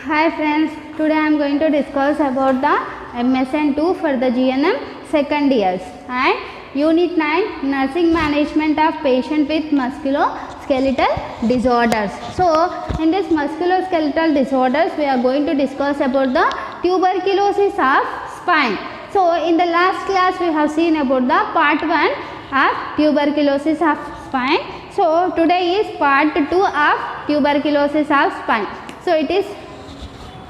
Hi friends, today I am going to discuss about the MSN 2 for the GNM second years and Unit 9 Nursing Management of Patient with Musculoskeletal Disorders. So, in this musculoskeletal disorders we are going to discuss about the tuberculosis of spine. So, in the last class we have seen about the part 1 of tuberculosis of spine. So, today is part 2 of tuberculosis of spine. So, it is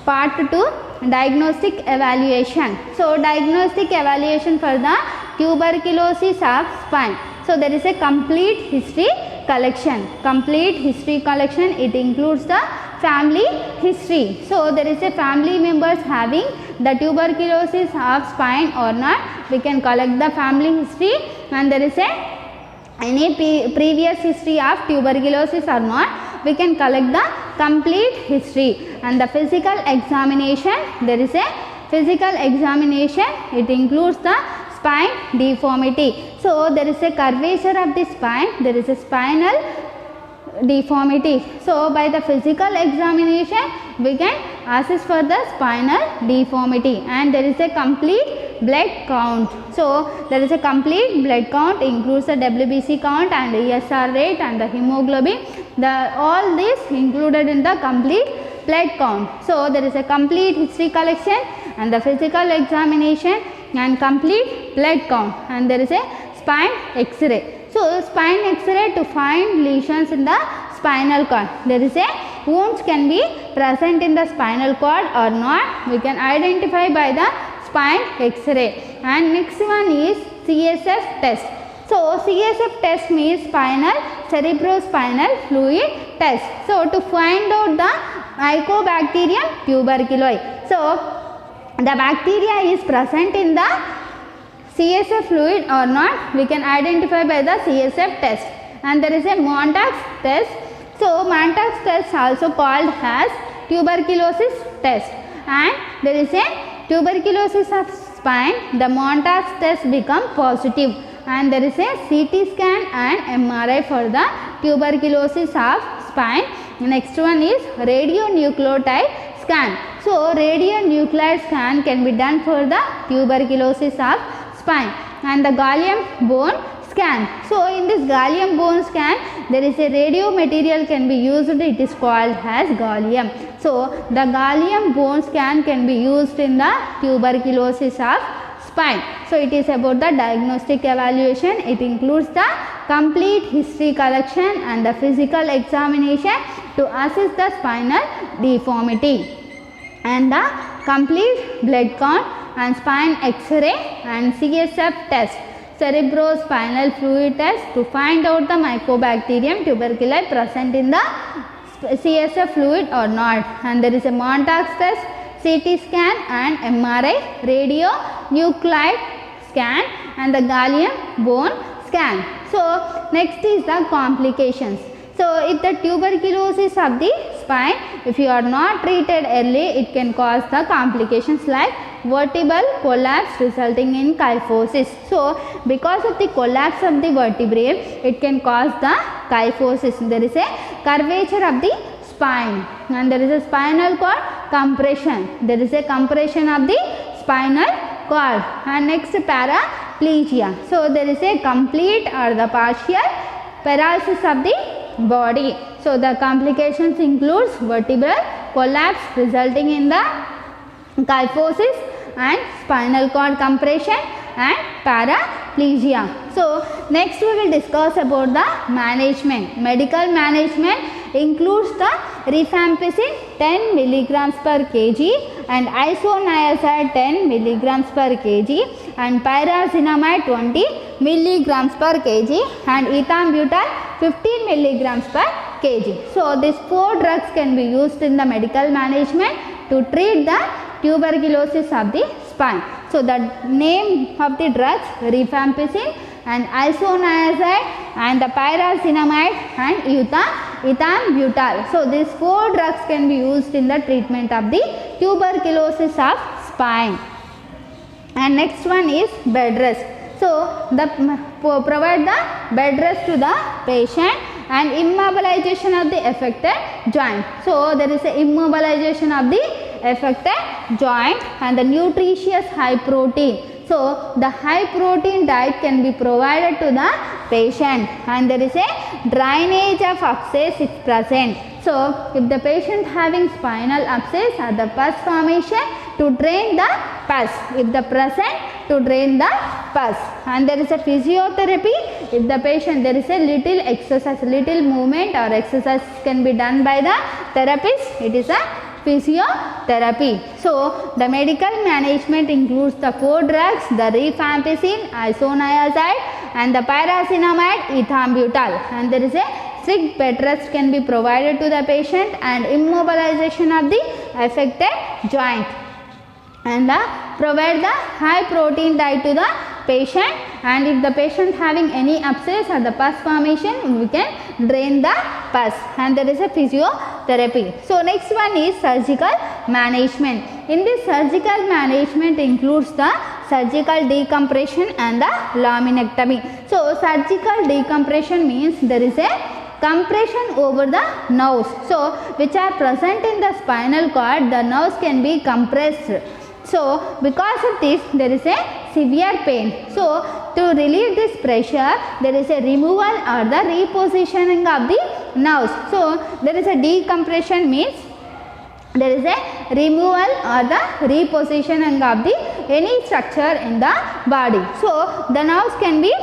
part 2 diagnostic evaluation. So, diagnostic evaluation for the tuberculosis of spine. So, there is a complete history collection. Complete history collection, it includes the family history. So, there is a family members having the tuberculosis of spine or not. We can collect the family history, and there is a any previous history of tuberculosis or not, we can collect the complete history. And the physical examination, there is a physical examination, it includes the spine deformity. So, there is a curvature of the spine, there is a spinal deformity. So, by the physical examination we can assess for the spinal deformity, and there is a complete blood count. So, there is a complete blood count, includes the WBC count and ESR rate and the hemoglobin. All this included in the complete blood count. So, there is a complete history collection and the physical examination and complete blood count, and there is a spine X-ray. So, spine X-ray to find lesions in the spinal cord. There is a wounds can be present in the spinal cord or not. We can identify by the spine X-ray. And next one is CSF test. So, CSF test means spinal cerebrospinal fluid test. So, to find out the Mycobacterium tuberculosis. So, the bacteria is present in the CSF fluid or not, we can identify by the CSF test. And there is a Mantoux test. So, Mantoux test also called as tuberculosis test. And there is a tuberculosis of spine, the Mantoux test become positive, and there is a CT scan and MRI for the tuberculosis of spine. Next one is radionuclide scan. So, radionuclide scan can be done for the tuberculosis of spine, and the gallium bone scan. So, in this gallium bone scan there is a radio material can be used, it is called as gallium. So, the gallium bone scan can be used in the tuberculosis of spine. So, it is about the diagnostic evaluation, it includes the complete history collection and the physical examination to assess the spinal deformity, and the complete blood count and spine X-ray and CSF test, cerebrospinal fluid test to find out the Mycobacterium tuberculosis present in the CSF fluid or not. And there is a Mantoux test, CT scan and MRI, radionuclide scan and the gallium bone scan. So, next is the complications. So, if the tuberculosis of the spine, if you are not treated early, it can cause the complications like vertebral collapse resulting in kyphosis. So, because of the collapse of the vertebrae, it can cause the kyphosis. There is a curvature of the spine, and there is a spinal cord compression. There is a compression of the spinal cord. And next, paraplegia. So, there is a complete or the partial paralysis of the body. So, the complications includes vertebral collapse resulting in the kyphosis and spinal cord compression and paraplegia. So, next we will discuss about the management. Medical management includes the rifampicin 10 milligrams per kg and isoniazid 10 milligrams per kg and pyrazinamide 20 milligrams per kg and ethambutol 15 milligrams per kg. So, these 4 drugs can be used in the medical management to treat the tuberculosis of the spine. So, the name of the drugs rifampicin and isoniazid and the pyrazinamide and ethambutol. So, these 4 drugs can be used in the treatment of the tuberculosis of spine. And next one is bed rest. So provide the bed rest to the patient and immobilization of the affected joint. So there is a immobilization of the affected joint and the nutritious high protein. So the high protein diet can be provided to the patient and there is a drainage of abscess is present. So if the patient having spinal abscess or the pus formation, to drain the pus, if the present, to drain the pus. And there is a physiotherapy, if the patient there is a little exercise, little movement or exercise can be done by the therapist, it is a physiotherapy. So the medical management includes the 4 drugs, the rifampicin, isoniazid and the pyrazinamide ethambutol, and there is a strict bed rest can be provided to the patient and immobilization of the affected joint, and provide the high protein diet to the patient, and if the patient having any abscess or the pus formation, we can drain the pus, and there is a physiotherapy. So next one is surgical management. In this surgical management includes the surgical decompression and the laminectomy. So surgical decompression means there is a compression over the nerves, so which are present in the spinal cord, the nerves can be compressed. So because of this there is a severe pain. So to relieve this pressure there is a removal or the repositioning of the nerves. So there is a decompression means there is a removal or the repositioning of the any structure in the body. So the nerves can be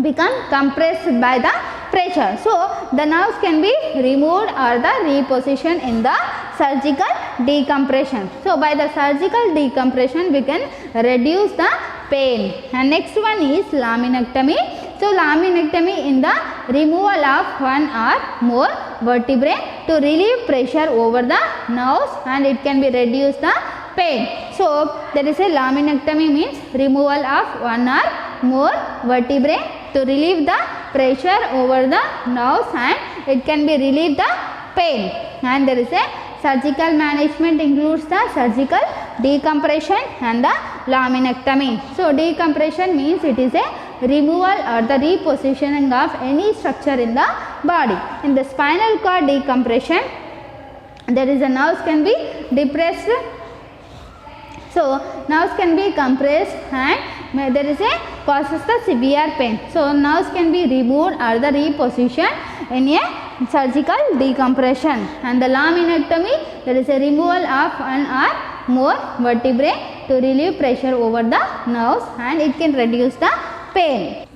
become compressed by the pressure. So the nerves can be removed or the repositioned in the surgical decompression. So by the surgical decompression we can reduce the pain. And next one is laminectomy. So laminectomy in the removal of one or more vertebrae to relieve pressure over the nerves and it can be reduce the pain. So there is a laminectomy means removal of one or more vertebrae to relieve the pressure over the nerves and it can be relieve the pain. And there is a surgical management includes the surgical decompression and the laminectomy. So decompression means it is a removal or the repositioning of any structure in the body. In the spinal cord decompression there is a nerves can be depressed. So nerves can be compressed and there is a causes the severe pain. So nerves can be removed or the repositioned in a surgical decompression. And the laminectomy there is a removal of one or more vertebrae to relieve pressure over the nerves and it can reduce the pain.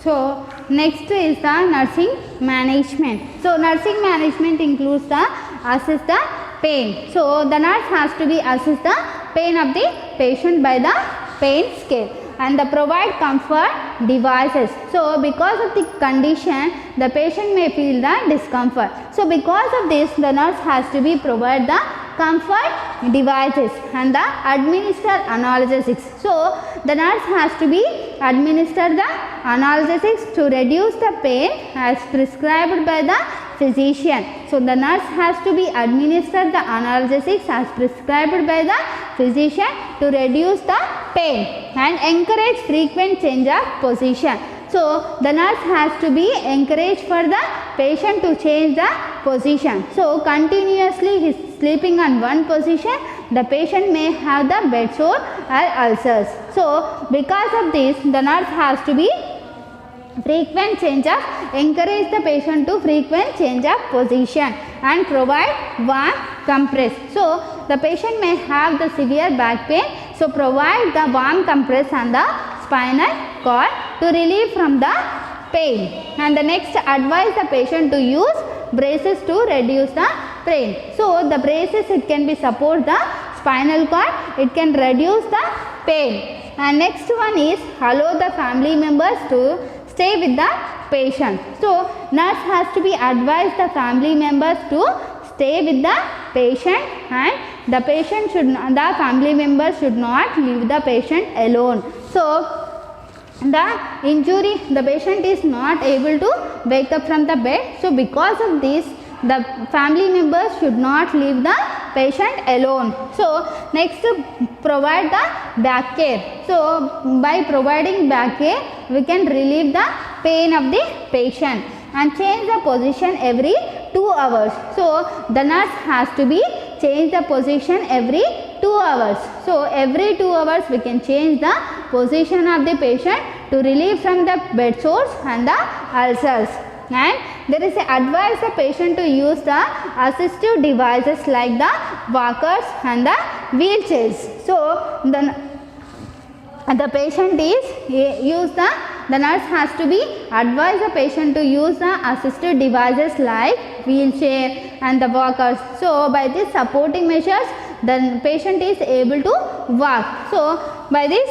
So next is the nursing management. So nursing management includes the assess the pain. So the nurse has to be assess the pain of the patient by the pain scale and the provide comfort devices. So because of the condition the patient may feel the discomfort. So because of this the nurse has to be provide the comfort devices and the administer analgesics. So the nurse has to be administer the analgesics to reduce the pain as prescribed by the physician. So the nurse has to be administer the analgesics as prescribed by the physician to reduce the pain and encourage frequent change of position. So the nurse has to be encouraged for the patient to change the position. So continuously he is sleeping on one position, the patient may have the bed sore or ulcers. So because of this the nurse has to be frequent change of encourage the patient to frequent change of position and provide warm compress. So the patient may have the severe back pain, so provide the warm compress on the spinal cord to relieve from the pain. And the next advise the patient to use braces to reduce the pain. So the braces it can be support the spinal cord, it can reduce the pain. And next one is allow the family members to stay with the patient. So nurse has to be advised the family members to stay with the patient and the patient should not, the family members should not leave the patient alone. So the injury the patient is not able to wake up from the bed. So because of this the family members should not leave the patient alone. So next, provide the back care. So by providing back care, we can relieve the pain of the patient and change the position every 2 hours. So the nurse has to be change the position every 2 hours. So every 2 hours we can change the position of the patient to relieve from the bed sores and the ulcers. And there is a advice the patient to use the assistive devices like the walkers and the wheelchairs. So the patient is the nurse has to be advise the patient to use the assistive devices like wheelchair and the walkers. So by this supporting measures, the patient is able to walk. So by this,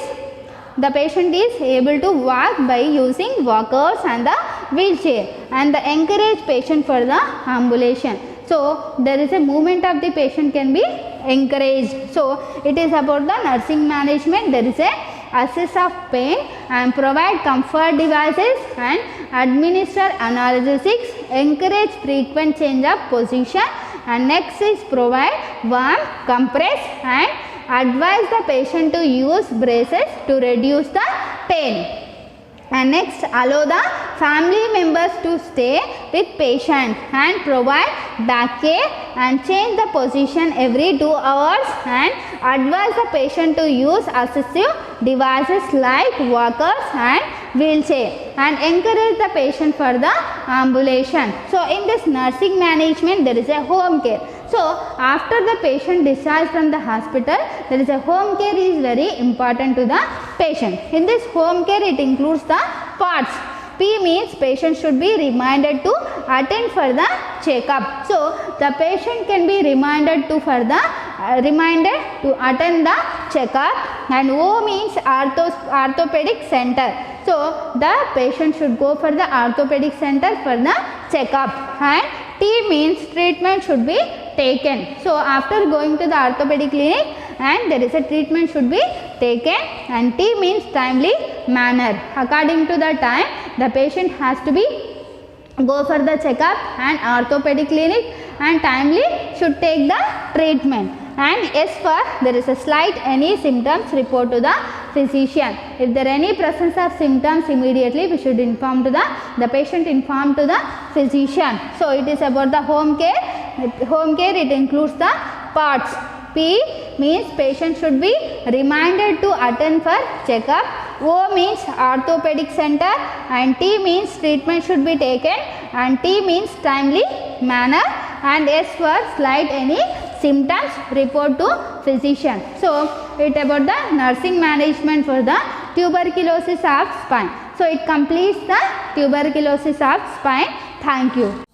the patient is able to walk by using walkers and the wheelchair, and the encourage patient for the ambulation. So there is a movement of the patient can be encouraged. So it is about the nursing management. There is a assess of pain and provide comfort devices and administer analgesics, encourage frequent change of position, and next is provide warm compress and advise the patient to use braces to reduce the pain. And next, allow the family members to stay with patient and provide back care and change the position every 2 hours and advise the patient to use assistive devices like walkers and wheelchair and encourage the patient for the ambulation. So in this nursing management, there is a home care. So after the patient discharged from the hospital, there is a home care is very important to the patient. In this home care, it includes the parts. P means patient should be reminded to attend for the checkup. So the patient can be reminded to attend the checkup, and O means orthopedic center. So the patient should go for the orthopedic center for the checkup, and T means treatment should be taken. So after going to the orthopedic clinic, and there is a treatment should be taken, and T means timely manner. According to the time, the patient has to be go for the checkup and orthopedic clinic, and timely should take the treatment. And S for there is a slight any symptoms, report to the physician. If there are any presence of symptoms, immediately we should inform to the patient inform to the physician. So it is about the home care. Home care, it includes the parts. P means patient should be reminded to attend for checkup. O means orthopedic center, and T means treatment should be taken, and T means timely manner, and S for slight any symptoms, report to physician. So it about the nursing management for the tuberculosis of spine. So it completes the tuberculosis of spine. Thank you.